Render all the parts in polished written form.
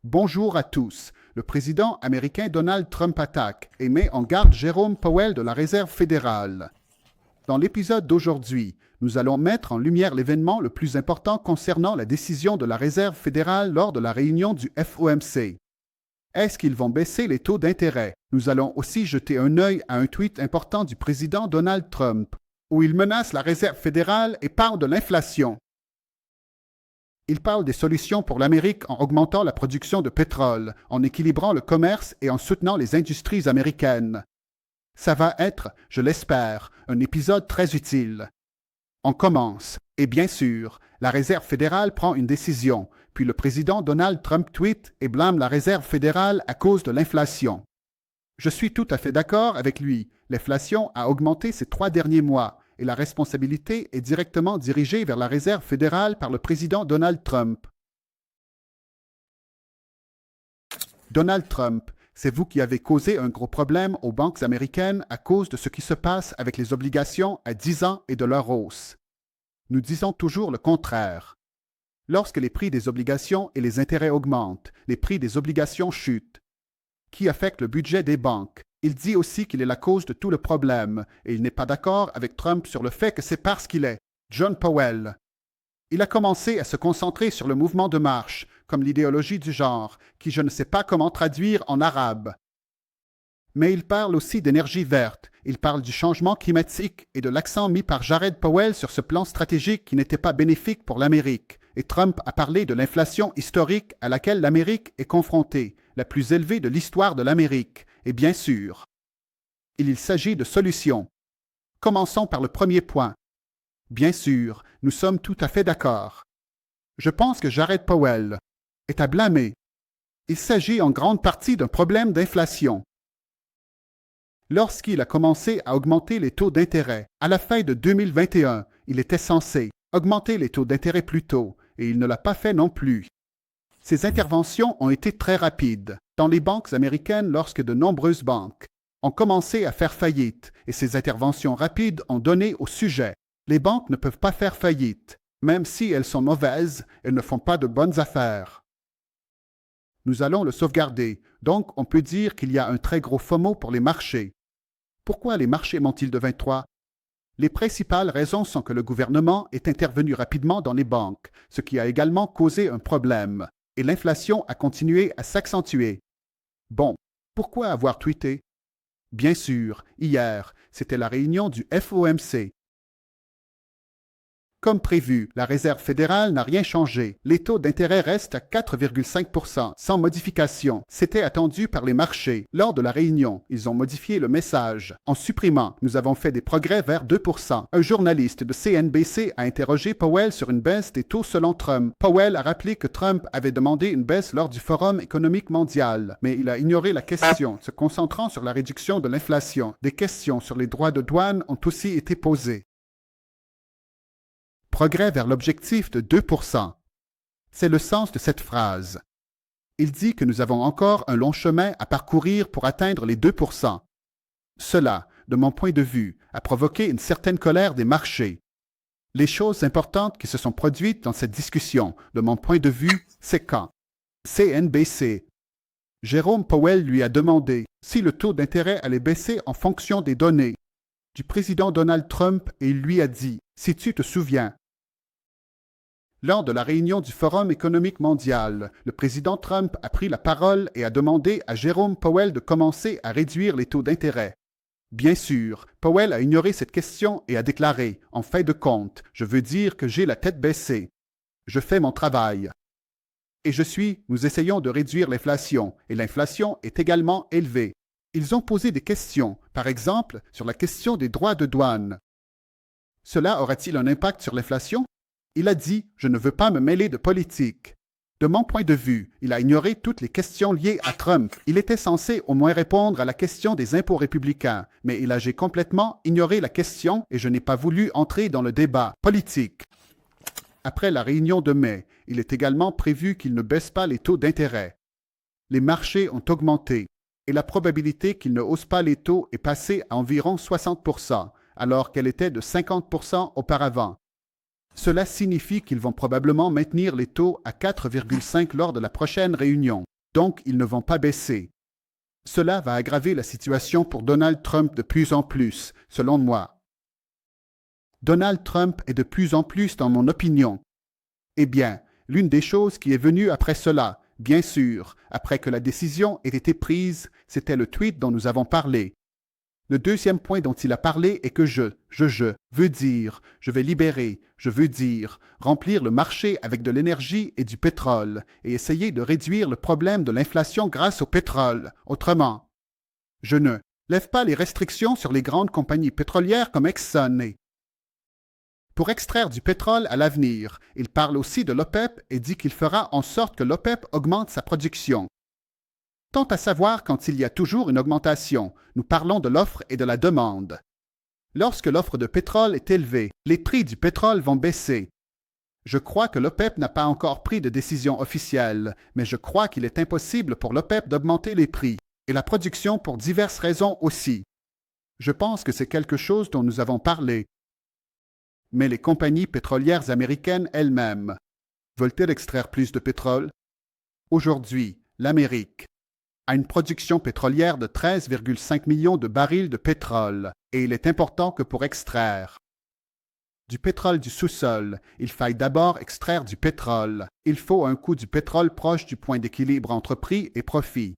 Bonjour à tous. Le président américain Donald Trump attaque et met en garde Jérôme Powell de la Réserve fédérale. Dans l'épisode d'aujourd'hui, nous allons mettre en lumière l'événement le plus important concernant la décision de la Réserve fédérale lors de la réunion du FOMC. Est-ce qu'ils vont baisser les taux d'intérêt? Nous allons aussi jeter un œil à un tweet important du président Donald Trump, où il menace la Réserve fédérale et parle de l'inflation. Il parle des solutions pour l'Amérique en augmentant la production de pétrole, en équilibrant le commerce et en soutenant les industries américaines. Ça va être, je l'espère, un épisode très utile. On commence, et bien sûr, la Réserve fédérale prend une décision, puis le président Donald Trump tweet et blâme la Réserve fédérale à cause de l'inflation. Je suis tout à fait d'accord avec lui. L'inflation a augmenté ces 3 derniers mois et la responsabilité est directement dirigée vers la Réserve fédérale par le président Donald Trump. Donald Trump, c'est vous qui avez causé un gros problème aux banques américaines à cause de ce qui se passe avec les obligations à 10 ans et de leur hausse. Nous disons toujours le contraire. Lorsque les prix des obligations et les intérêts augmentent, les prix des obligations chutent, qui affecte le budget des banques. Il dit aussi qu'il est la cause de tout le problème, et il n'est pas d'accord avec Trump sur le fait que c'est parce qu'il est John Powell. Il a commencé à se concentrer sur le mouvement de marche, comme l'idéologie du genre, qui je ne sais pas comment traduire en arabe. Mais il parle aussi d'énergie verte, il parle du changement climatique et de l'accent mis par Jared Powell sur ce plan stratégique qui n'était pas bénéfique pour l'Amérique. Et Trump a parlé de l'inflation historique à laquelle l'Amérique est confrontée, la plus élevée de l'histoire de l'Amérique, et bien sûr, il s'agit de solutions. Commençons par le premier point. Bien sûr, nous sommes tout à fait d'accord. Je pense que Jared Powell est à blâmer. Il s'agit en grande partie d'un problème d'inflation. Lorsqu'il a commencé à augmenter les taux d'intérêt, à la fin de 2021, il était censé augmenter les taux d'intérêt plus tôt, et il ne l'a pas fait non plus. Ces interventions ont été très rapides dans les banques américaines lorsque de nombreuses banques ont commencé à faire faillite, et ces interventions rapides ont donné au sujet. Les banques ne peuvent pas faire faillite. Même si elles sont mauvaises, elles ne font pas de bonnes affaires. Nous allons le sauvegarder, donc on peut dire qu'il y a un très gros FOMO pour les marchés. Pourquoi les marchés montent-ils de 23? Les principales raisons sont que le gouvernement est intervenu rapidement dans les banques, ce qui a également causé un problème, et l'inflation a continué à s'accentuer. Bon, pourquoi avoir tweeté? Bien sûr, hier, c'était la réunion du FOMC. Comme prévu, la Réserve fédérale n'a rien changé. Les taux d'intérêt restent à 4,5 % sans modification. C'était attendu par les marchés. Lors de la réunion, ils ont modifié le message. En supprimant, nous avons fait des progrès vers 2 %. Un journaliste de CNBC a interrogé Powell sur une baisse des taux selon Trump. Powell a rappelé que Trump avait demandé une baisse lors du Forum économique mondial, mais il a ignoré la question, se concentrant sur la réduction de l'inflation. Des questions sur les droits de douane ont aussi été posées. Progrès vers l'objectif de 2 %. C'est le sens de cette phrase. Il dit que nous avons encore un long chemin à parcourir pour atteindre les 2 %. Cela, de mon point de vue, a provoqué une certaine colère des marchés. Les choses importantes qui se sont produites dans cette discussion, de mon point de vue, c'est quand CNBC. Jérôme Powell lui a demandé si le taux d'intérêt allait baisser en fonction des données du président Donald Trump et il lui a dit « Si tu te souviens ». Lors de la réunion du Forum économique mondial, le président Trump a pris la parole et a demandé à Jérôme Powell de commencer à réduire les taux d'intérêt. Bien sûr, Powell a ignoré cette question et a déclaré « En fin de compte, je veux dire que j'ai la tête baissée. Je fais mon travail. Et nous essayons de réduire l'inflation, et l'inflation est également élevée. » Ils ont posé des questions, par exemple sur la question des droits de douane. Cela aura-t-il un impact sur l'inflation? Il a dit « Je ne veux pas me mêler de politique ». De mon point de vue, il a ignoré toutes les questions liées à Trump. Il était censé au moins répondre à la question des impôts républicains, mais j'ai complètement ignoré la question et je n'ai pas voulu entrer dans le débat politique. Après la réunion de mai, il est également prévu qu'il ne baisse pas les taux d'intérêt. Les marchés ont augmenté et la probabilité qu'il ne hausse pas les taux est passée à environ 60 %, alors qu'elle était de 50 % auparavant. Cela signifie qu'ils vont probablement maintenir les taux à 4,5 lors de la prochaine réunion. donc ils ne vont pas baisser. Cela va aggraver la situation pour Donald Trump de plus en plus, selon moi. Donald Trump est de plus en plus dans mon opinion. Eh bien, l'une des choses qui est venue après cela, bien sûr, après que la décision ait été prise, c'était le tweet dont nous avons parlé. Le deuxième point dont il a parlé est que je veux dire, je vais libérer, je veux dire, remplir le marché avec de l'énergie et du pétrole et essayer de réduire le problème de l'inflation grâce au pétrole. Autrement, je ne lève pas les restrictions sur les grandes compagnies pétrolières comme Exxon. Pour extraire du pétrole à l'avenir, il parle aussi de l'OPEP et dit qu'il fera en sorte que l'OPEP augmente sa production. Tant à savoir quand il y a toujours une augmentation, nous parlons de l'offre et de la demande. Lorsque l'offre de pétrole est élevée, les prix du pétrole vont baisser. Je crois que l'OPEP n'a pas encore pris de décision officielle, mais je crois qu'il est impossible pour l'OPEP d'augmenter les prix, et la production pour diverses raisons aussi. Je pense que c'est quelque chose dont nous avons parlé. Mais les compagnies pétrolières américaines elles-mêmes, veulent-elles extraire plus de pétrole? Aujourd'hui, l'Amérique a une production pétrolière de 13,5 millions de barils de pétrole, et il est important que pour extraire du pétrole du sous-sol, il faille d'abord extraire du pétrole. Il faut un coût du pétrole proche du point d'équilibre entre prix et profit.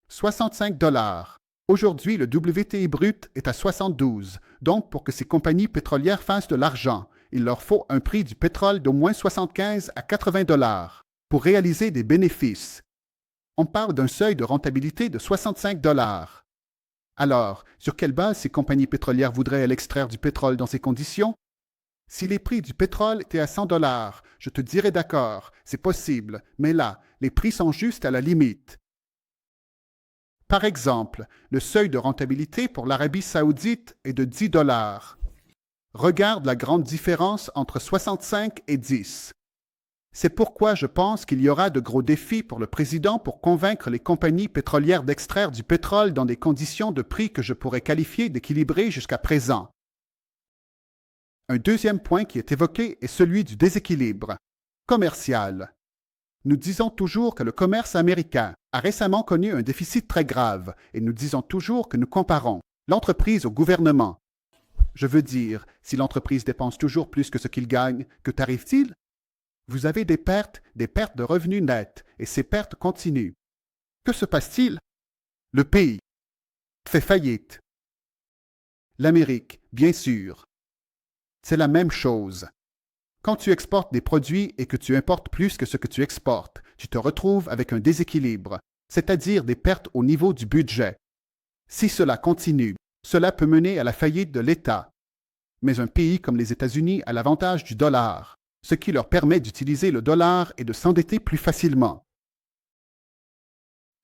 65 $. Aujourd'hui, le WTI brut est à 72. Donc, pour que ces compagnies pétrolières fassent de l'argent, il leur faut un prix du pétrole d'au moins 75 à 80 $ pour réaliser des bénéfices. On parle d'un seuil de rentabilité de 65 $. Alors, sur quelle base ces compagnies pétrolières voudraient-elles extraire du pétrole dans ces conditions? Si les prix du pétrole étaient à 100 $, je te dirais d'accord, c'est possible, mais là, les prix sont juste à la limite. Par exemple, le seuil de rentabilité pour l'Arabie saoudite est de 10 $. Regarde la grande différence entre 65 et 10. C'est pourquoi je pense qu'il y aura de gros défis pour le président pour convaincre les compagnies pétrolières d'extraire du pétrole dans des conditions de prix que je pourrais qualifier d'équilibrées jusqu'à présent. Un deuxième point qui est évoqué est celui du déséquilibre commercial. Nous disons toujours que le commerce américain a récemment connu un déficit très grave et nous disons toujours que nous comparons l'entreprise au gouvernement. Je veux dire, si l'entreprise dépense toujours plus que ce qu'il gagne, que t'arrive-t-il? Vous avez des pertes de revenus nets, et ces pertes continuent. Que se passe-t-il? Le pays fait faillite. L'Amérique, bien sûr. C'est la même chose. Quand tu exportes des produits et que tu importes plus que ce que tu exportes, tu te retrouves avec un déséquilibre, c'est-à-dire des pertes au niveau du budget. Si cela continue, cela peut mener à la faillite de l'État. Mais un pays comme les États-Unis a l'avantage du dollar, ce qui leur permet d'utiliser le dollar et de s'endetter plus facilement.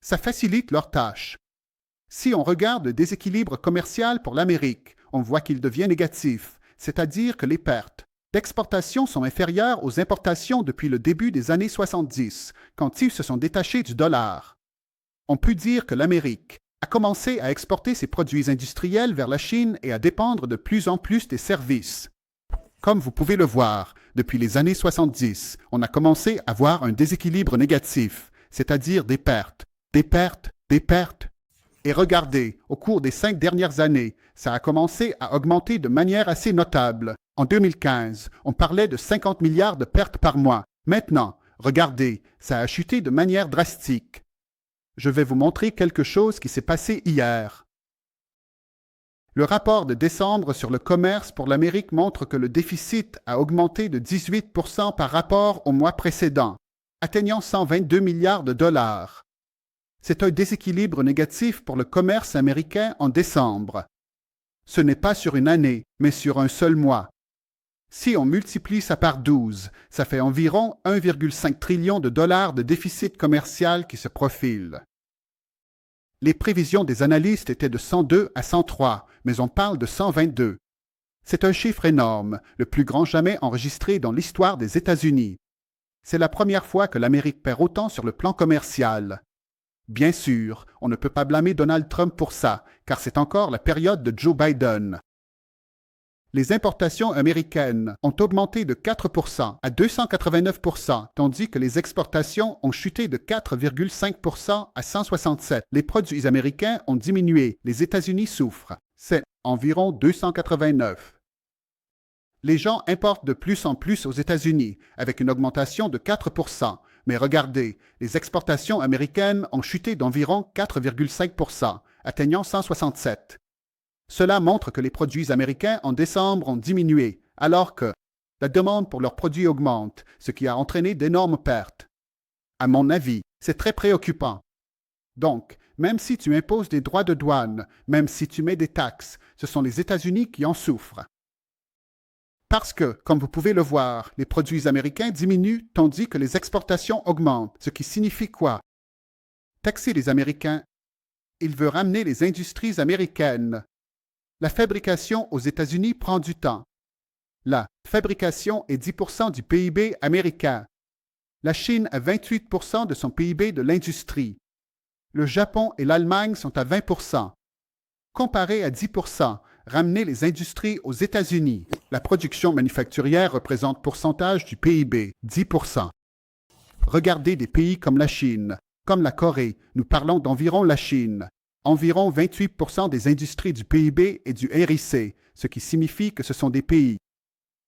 Ça facilite leur tâche. Si on regarde le déséquilibre commercial pour l'Amérique, on voit qu'il devient négatif, c'est-à-dire que les pertes d'exportation sont inférieures aux importations depuis le début des années 70, quand ils se sont détachés du dollar. On peut dire que l'Amérique a commencé à exporter ses produits industriels vers la Chine et à dépendre de plus en plus des services. Comme vous pouvez le voir, depuis les années 70, on a commencé à voir un déséquilibre négatif, c'est-à-dire des pertes. Et regardez, au cours des 5 dernières années, ça a commencé à augmenter de manière assez notable. En 2015, on parlait de 50 milliards de pertes par mois. Maintenant, regardez, ça a chuté de manière drastique. Je vais vous montrer quelque chose qui s'est passé hier. Le rapport de décembre sur le commerce pour l'Amérique montre que le déficit a augmenté de 18% par rapport au mois précédent, atteignant 122 milliards de dollars. C'est un déséquilibre négatif pour le commerce américain en décembre. Ce n'est pas sur une année, mais sur un seul mois. Si on multiplie ça par 12, ça fait environ 1,5 trillion de dollars de déficit commercial qui se profile. Les prévisions des analystes étaient de 102 à 103, mais on parle de 122. C'est un chiffre énorme, le plus grand jamais enregistré dans l'histoire des États-Unis. C'est la première fois que l'Amérique perd autant sur le plan commercial. Bien sûr, on ne peut pas blâmer Donald Trump pour ça, car c'est encore la période de Joe Biden. Les importations américaines ont augmenté de 4% à 289%, tandis que les exportations ont chuté de 4,5% à 167%. Les produits américains ont diminué, les États-Unis souffrent. C'est environ 289. Les gens importent de plus en plus aux États-Unis, avec une augmentation de 4%. Mais regardez, les exportations américaines ont chuté d'environ 4,5%, atteignant 167. Cela montre que les produits américains en décembre ont diminué, alors que la demande pour leurs produits augmente, ce qui a entraîné d'énormes pertes. À mon avis, c'est très préoccupant. Donc, même si tu imposes des droits de douane, même si tu mets des taxes, ce sont les États-Unis qui en souffrent. Parce que, comme vous pouvez le voir, les produits américains diminuent tandis que les exportations augmentent, ce qui signifie quoi? Taxer les Américains. Il veut ramener les industries américaines. La fabrication aux États-Unis prend du temps. La fabrication est 10% du PIB américain. La Chine a 28% de son PIB de l'industrie. Le Japon et l'Allemagne sont à 20%. Comparé à 10%, ramener les industries aux États-Unis. La production manufacturière représente pourcentage du PIB, 10%. Regardez des pays comme la Chine, comme la Corée, nous parlons d'environ la Chine. Environ 28% des industries du PIB et du RIC, ce qui signifie que ce sont des pays.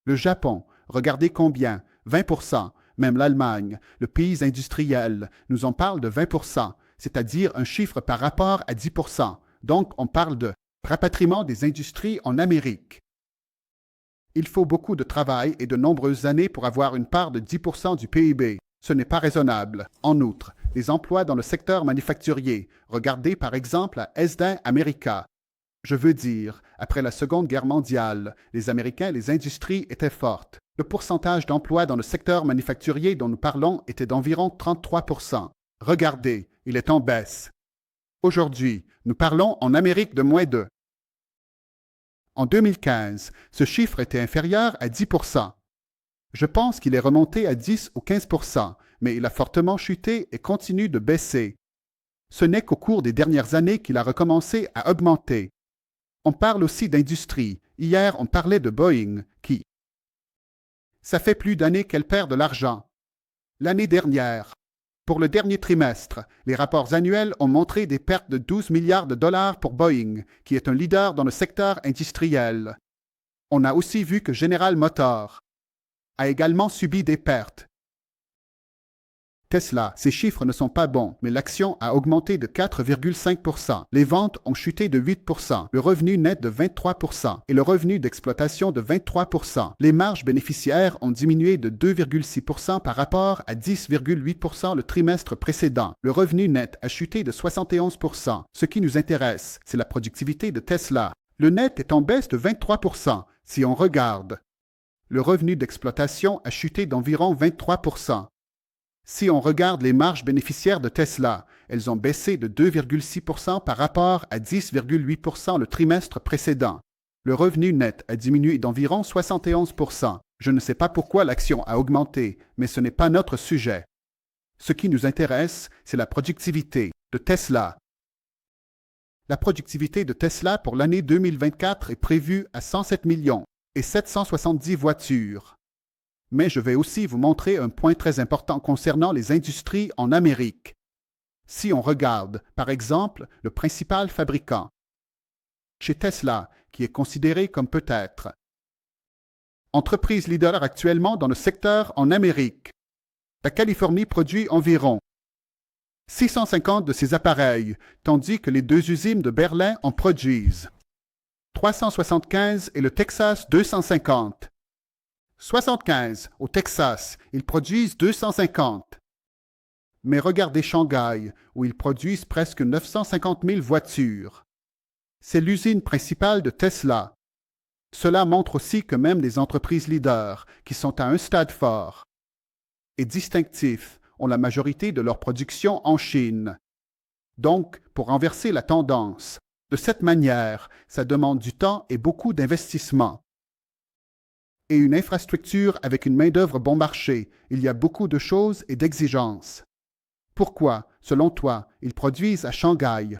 Le Japon, regardez combien, 20%, même l'Allemagne, le pays industriel, nous en parle de 20%, c'est-à-dire un chiffre par rapport à 10%. Donc on parle de rapatriement des industries en Amérique. Il faut beaucoup de travail et de nombreuses années pour avoir une part de 10% du PIB. Ce n'est pas raisonnable. En outre, les emplois dans le secteur manufacturier. Regardez par exemple à Esden America. Je veux dire, après la Seconde Guerre mondiale, les Américains et les industries étaient fortes. Le pourcentage d'emplois dans le secteur manufacturier dont nous parlons était d'environ 33%. Regardez, il est en baisse. Aujourd'hui, nous parlons en Amérique de moins 2. En 2015, ce chiffre était inférieur à 10%. Je pense qu'il est remonté à 10 ou 15%, mais il a fortement chuté et continue de baisser. Ce n'est qu'au cours des dernières années qu'il a recommencé à augmenter. On parle aussi d'industrie. Hier, on parlait de Boeing, qui... Ça fait plus d'années qu'elle perd de l'argent. L'année dernière, pour le dernier trimestre, les rapports annuels ont montré des pertes de 12 milliards de dollars pour Boeing, qui est un leader dans le secteur industriel. On a aussi vu que General Motors a également subi des pertes. Tesla, ces chiffres ne sont pas bons, mais l'action a augmenté de 4,5%. Les ventes ont chuté de 8%, le revenu net de 23% et le revenu d'exploitation de 23%. Les marges bénéficiaires ont diminué de 2,6% par rapport à 10,8% le trimestre précédent. Le revenu net a chuté de 71%. Ce qui nous intéresse, c'est la productivité de Tesla. Le net est en baisse de 23%. Si on regarde, le revenu d'exploitation a chuté d'environ 23%. Si on regarde les marges bénéficiaires de Tesla, elles ont baissé de 2,6% par rapport à 10,8% le trimestre précédent. Le revenu net a diminué d'environ 71%. Je ne sais pas pourquoi l'action a augmenté, mais ce n'est pas notre sujet. Ce qui nous intéresse, c'est la productivité de Tesla. La productivité de Tesla pour l'année 2024 est prévue à 107 millions et 770 voitures. Mais je vais aussi vous montrer un point très important concernant les industries en Amérique. Si on regarde, par exemple, le principal fabricant, chez Tesla, qui est considéré comme peut-être entreprise leader actuellement dans le secteur en Amérique, la Californie produit environ 650 de ces appareils, tandis que les deux usines de Berlin en produisent 375 et le Texas 250. 75 au Texas, ils produisent 250. Mais regardez Shanghai, où ils produisent presque 950 000 voitures. C'est l'usine principale de Tesla. Cela montre aussi que même les entreprises leaders, qui sont à un stade fort et distinctif, ont la majorité de leur production en Chine. Donc, pour renverser la tendance, de cette manière, ça demande du temps et beaucoup d'investissement. Et une infrastructure avec une main-d'œuvre bon marché, il y a beaucoup de choses et d'exigences. Pourquoi, selon toi, ils produisent à Shanghai?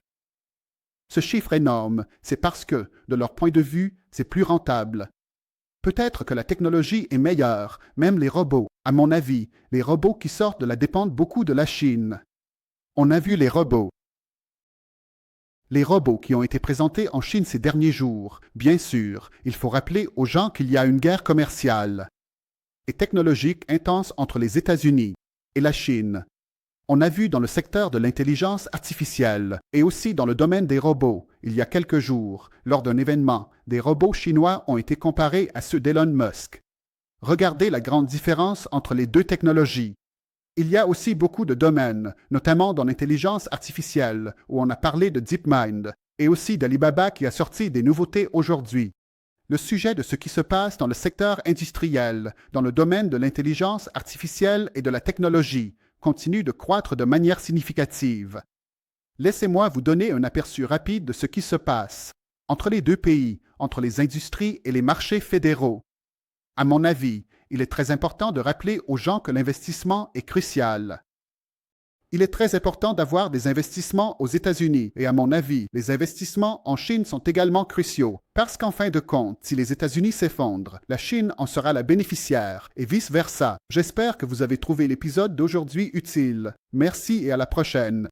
Ce chiffre énorme, c'est parce que, de leur point de vue, c'est plus rentable. Peut-être que la technologie est meilleure, même les robots. À mon avis, les robots qui sortent de là dépendent beaucoup de la Chine. On a vu les robots. Les robots qui ont été présentés en Chine ces derniers jours. Bien sûr, il faut rappeler aux gens qu'il y a une guerre commerciale et technologique intense entre les États-Unis et la Chine. On a vu dans le secteur de l'intelligence artificielle et aussi dans le domaine des robots, il y a quelques jours, lors d'un événement, des robots chinois ont été comparés à ceux d'Elon Musk. Regardez la grande différence entre les deux technologies. Il y a aussi beaucoup de domaines, notamment dans l'intelligence artificielle, où on a parlé de DeepMind, et aussi d'Alibaba qui a sorti des nouveautés aujourd'hui. Le sujet de ce qui se passe dans le secteur industriel, dans le domaine de l'intelligence artificielle et de la technologie, continue de croître de manière significative. Laissez-moi vous donner un aperçu rapide de ce qui se passe entre les deux pays, entre les industries et les marchés fédéraux. À mon avis, il est très important de rappeler aux gens que l'investissement est crucial. Il est très important d'avoir des investissements aux États-Unis et à mon avis, les investissements en Chine sont également cruciaux parce qu'en fin de compte, si les États-Unis s'effondrent, la Chine en sera la bénéficiaire et vice-versa. J'espère que vous avez trouvé l'épisode d'aujourd'hui utile. Merci et à la prochaine.